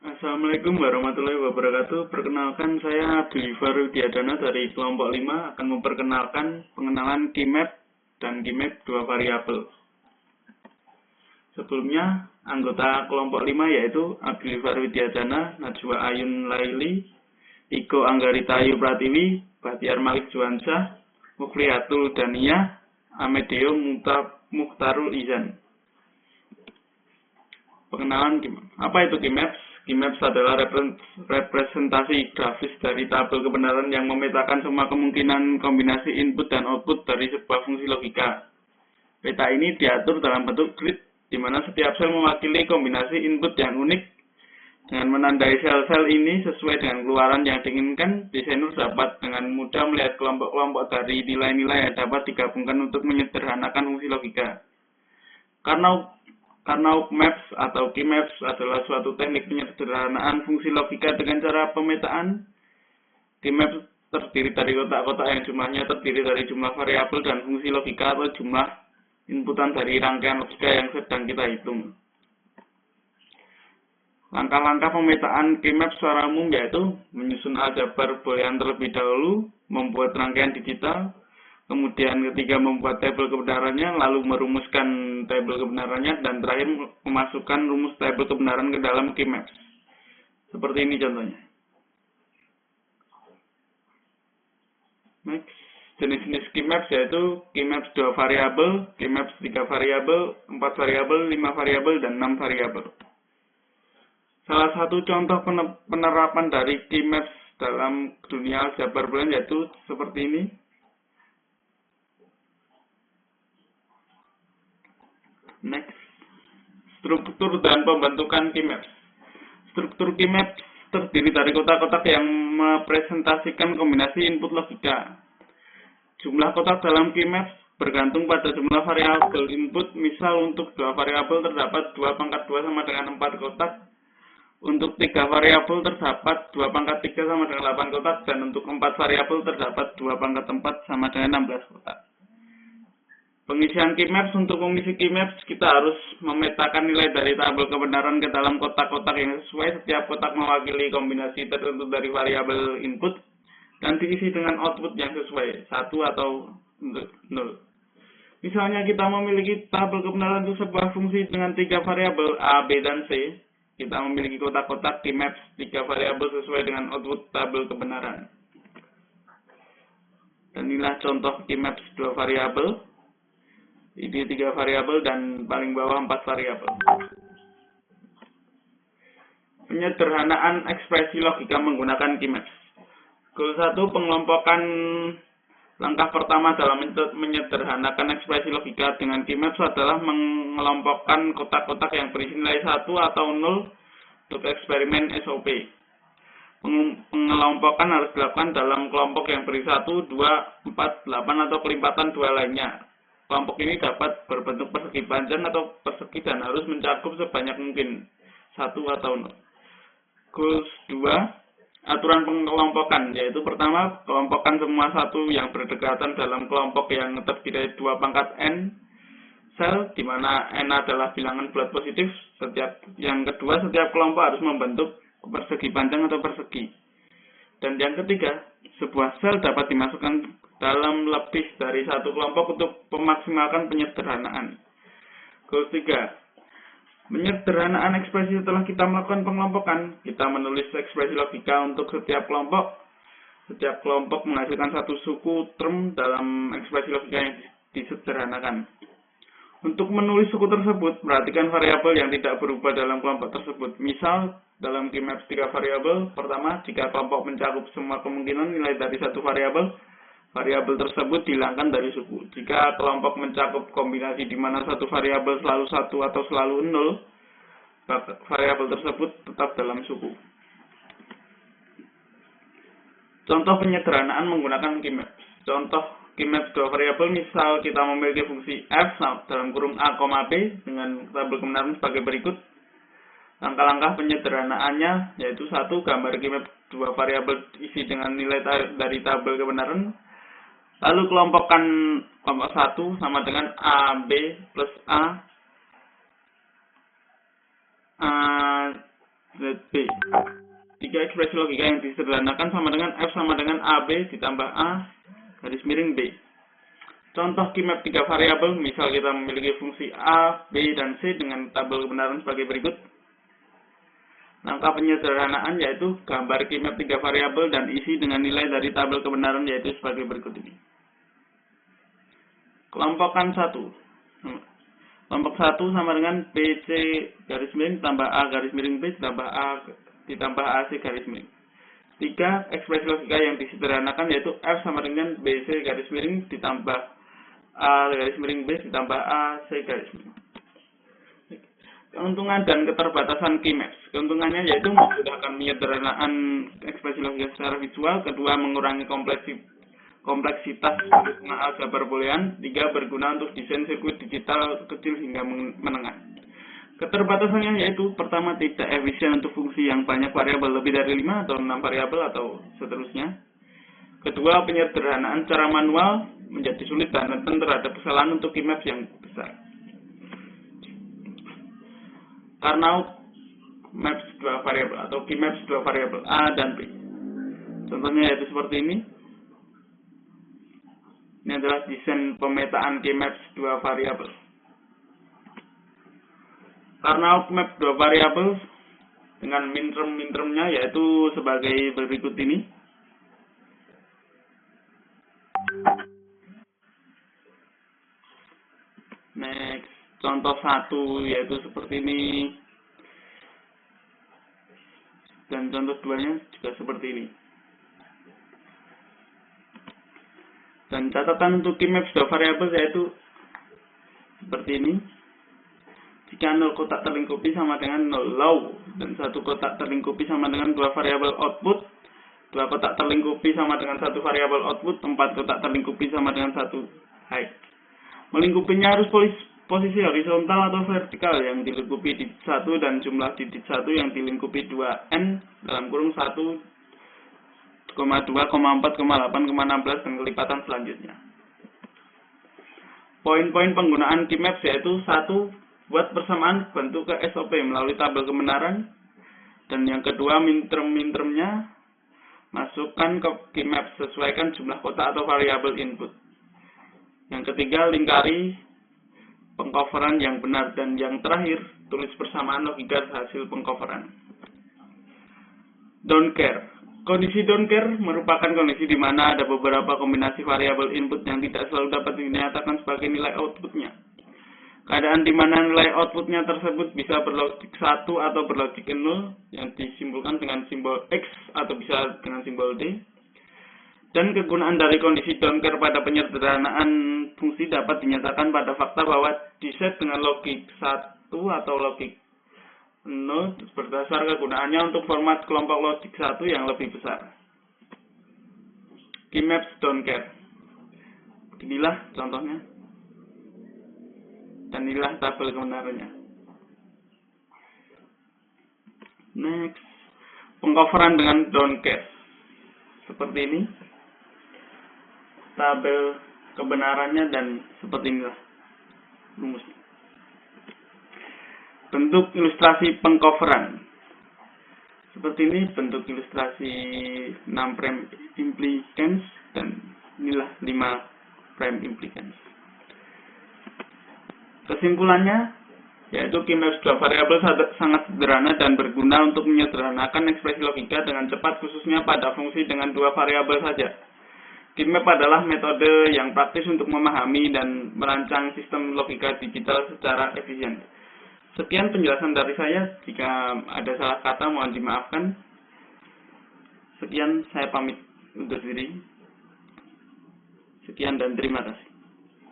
Assalamualaikum warahmatullahi wabarakatuh. Perkenalkan, saya Abdulifar Rudiadana dari kelompok 5 akan memperkenalkan pengenalan keymap dan keymap dua variabel. Sebelumnya, anggota kelompok 5 yaitu Abdulifar Rudiadana, Najwa Ayun Laili, Iko Anggarita Ayu Pratiwi, Bahtiar Malik Juansyah, Muflihatul Daniyah, Amedeo Mukhtarul Izan. Pengenalan keymap. Apa itu keymap? Keymap adalah representasi grafis dari tabel kebenaran yang memetakan semua kemungkinan kombinasi input dan output dari sebuah fungsi logika. Peta ini diatur dalam bentuk grid, di mana setiap sel mewakili kombinasi input yang unik. Dengan menandai sel-sel ini sesuai dengan keluaran yang diinginkan, desainer dapat dengan mudah melihat kelompok-kelompok dari nilai-nilai yang dapat digabungkan untuk menyederhanakan fungsi logika. Karena maps atau keymaps adalah suatu teknik penyederhanaan fungsi logika dengan cara pemetaan, keymaps terdiri dari kotak-kotak yang jumlahnya terdiri dari jumlah variabel dan fungsi logika atau jumlah inputan dari rangkaian logika yang sedang kita hitung. Langkah-langkah pemetaan keymap secara umum yaitu menyusun aljabar boolean terlebih dahulu, membuat rangkaian digital, kemudian ketiga membuat tabel kebenarannya, lalu merumuskan tabel kebenarannya, dan terakhir memasukkan rumus tabel kebenaran ke dalam keymap. Seperti ini contohnya. Next. Jenis-jenis keymap yaitu keymap 2 variabel, keymap 3 variabel, 4 variabel, 5 variabel, dan 6 variabel. Salah satu contoh penerapan dari keymap dalam dunia aljabar boolean yaitu seperti ini. Next, struktur dan pembentukan keymap. Struktur keymap terdiri dari kotak-kotak yang merepresentasikan kombinasi input logika. Jumlah kotak dalam keymap bergantung pada jumlah variabel input. Misal untuk 2 variabel terdapat 2 pangkat 2 sama dengan 4 kotak. Untuk 3 variabel terdapat 2 pangkat 3 sama dengan 8 kotak. Dan untuk 4 variabel terdapat 2 pangkat 4 sama dengan 16 kotak. Pengisian keymap. Untuk mengisi keymap, kita harus memetakan nilai dari tabel kebenaran ke dalam kotak-kotak yang sesuai. Setiap kotak mewakili kombinasi tertentu dari variabel input dan diisi dengan output yang sesuai, 1 atau 0. Misalnya kita memiliki tabel kebenaran untuk sebuah fungsi dengan 3 variabel A, B, dan C. Kita memiliki kotak-kotak keymap 3 variabel sesuai dengan output tabel kebenaran. Dan inilah contoh keymap 2 variabel. Ini 3 variabel dan paling bawah 4 variabel. Penyederhanaan ekspresi logika menggunakan keymap. Goal 1, pengelompokan. Langkah pertama dalam menyederhanakan ekspresi logika dengan keymap adalah mengelompokkan kotak-kotak yang berisi nilai 1 atau 0 untuk eksperimen SOP. Pengelompokan harus dilakukan dalam kelompok yang berisi 1, 2, 4, 8 atau kelipatan 2 lainnya. Kelompok ini dapat berbentuk persegi panjang atau persegi dan harus mencakup sebanyak mungkin 1 atau 0. Goals 2, aturan pengelompokan, yaitu pertama, kelompokkan semua satu yang berdekatan dalam kelompok yang terdiri dari 2 pangkat n sel, di mana n adalah bilangan bulat positif. Yang kedua, setiap kelompok harus membentuk persegi panjang atau persegi. Dan yang ketiga, sebuah sel dapat dimasukkan dalam lebih dari satu kelompok untuk memaksimalkan penyederhanaan. Goal 3. Penyederhanaan ekspresi. Setelah kita melakukan pengelompokan, kita menulis ekspresi logika untuk setiap kelompok. Setiap kelompok menghasilkan satu suku term dalam ekspresi logika yang disederhanakan. Untuk menulis suku tersebut, perhatikan variabel yang tidak berubah dalam kelompok tersebut. Misal, dalam keymap 3 variabel, pertama, jika kelompok mencakup semua kemungkinan nilai dari satu variabel, variabel tersebut dihilangkan dari suku. Jika kelompok mencakup kombinasi di mana satu variabel selalu 1 atau selalu 0, variabel tersebut tetap dalam suku. Contoh penyederhanaan menggunakan keymap. Contoh keymap 2 variabel, misal kita memiliki fungsi f dalam kurung a, b dengan tabel kebenaran sebagai berikut. Langkah-langkah penyederhanaannya yaitu 1. Gambar keymap 2 variabel isi dengan nilai dari tabel kebenaran. Lalu kelompokkan kelompok 1 sama dengan AB plus A ZB. 3 ekspresi logika yang disederhanakan sama dengan F sama dengan AB ditambah A garis miring B. Contoh Key-map 3 variabel, misal kita memiliki fungsi A, B, dan C dengan tabel kebenaran sebagai berikut. Langkah penyederhanaan yaitu gambar Key-map 3 variabel dan isi dengan nilai dari tabel kebenaran yaitu sebagai berikut ini. Kelompokan 1. Kelompok 1 sama dengan BC garis miring tambah A garis miring B ditambah AC garis miring. 3 ekspresi logika yang disederhanakan yaitu F sama dengan BC garis miring ditambah A garis miring B ditambah AC garis miring. Keuntungan dan keterbatasan Key-maps. Keuntungannya yaitu memudahkan penyederhanaan ekspresi logika secara visual. Kedua, mengurangi kompleksitas aljabar boolean. 3, berguna untuk desain sirkuit digital kecil hingga menengah. Keterbatasannya yaitu pertama, tidak efisien untuk fungsi yang banyak variabel, lebih dari 5 atau 6 variabel atau seterusnya. Kedua, penyederhanaan secara manual menjadi sulit dan rentan terhadap kesalahan untuk Key-maps yang besar. Karena maps 2 variabel atau Key-maps 2 variabel A dan B. Contohnya yaitu seperti ini. Ini adalah desain pemetaan Key-maps 2 variabel. Karena map 2 variabel dengan min-term-min-termnya yaitu sebagai berikut ini. Next, contoh 1 yaitu seperti ini. Dan contoh 2-nya juga seperti ini. Dan catatan untuk Key-maps 2 variabel yaitu seperti ini. Jika 0 kotak terlingkupi sama dengan 0 low, dan 1 kotak terlingkupi sama dengan 2 variabel output, 2 kotak terlingkupi sama dengan 1 variabel output, 4 kotak terlingkupi sama dengan 1 height. Melingkupinya harus posisi horizontal atau vertikal yang dilingkupi digit 1 dan jumlah digit 1 yang dilingkupi 2n dalam kurung 1,2,4,8,16 dan kelipatan selanjutnya. Poin-poin penggunaan Key-maps yaitu 1. Buat persamaan bentuk ke SOP melalui tabel kebenaran. Dan yang kedua, min-term-min-termnya masukkan ke Key-maps, sesuaikan jumlah kotak atau variabel input. Yang ketiga, lingkari pengcoveran yang benar. Dan yang terakhir, tulis persamaan logika hasil pengcoveran. Don't care. Kondisi don't care merupakan kondisi di mana ada beberapa kombinasi variabel input yang tidak selalu dapat dinyatakan sebagai nilai outputnya. Keadaan di mana nilai outputnya tersebut bisa berlogik 1 atau berlogik 0 yang disimbolkan dengan simbol X atau bisa dengan simbol D. Dan kegunaan dari kondisi don't care pada penyederhanaan fungsi dapat dinyatakan pada fakta bahwa diset dengan logik 1 atau logik 0 berdasar kegunaannya untuk format kelompok logik 1 yang lebih besar. Key-maps don't care. Inilah contohnya. Dan inilah tabel kebenarannya. Next, pengcoveran dengan don't care. Seperti ini. Tabel kebenarannya dan seperti inilah rumusnya. Bentuk ilustrasi pengcoveran. Seperti ini bentuk ilustrasi 6 prime implicans dan inilah 5 prime implicans. Kesimpulannya, yaitu Key-maps 2 variabel sangat sederhana dan berguna untuk menyederhanakan ekspresi logika dengan cepat, khususnya pada fungsi dengan 2 variabel saja. Key-map adalah metode yang praktis untuk memahami dan merancang sistem logika digital secara efisien. Sekian penjelasan dari saya. Jika ada salah kata, mohon dimaafkan. Sekian, saya pamit undur diri. Sekian dan terima kasih.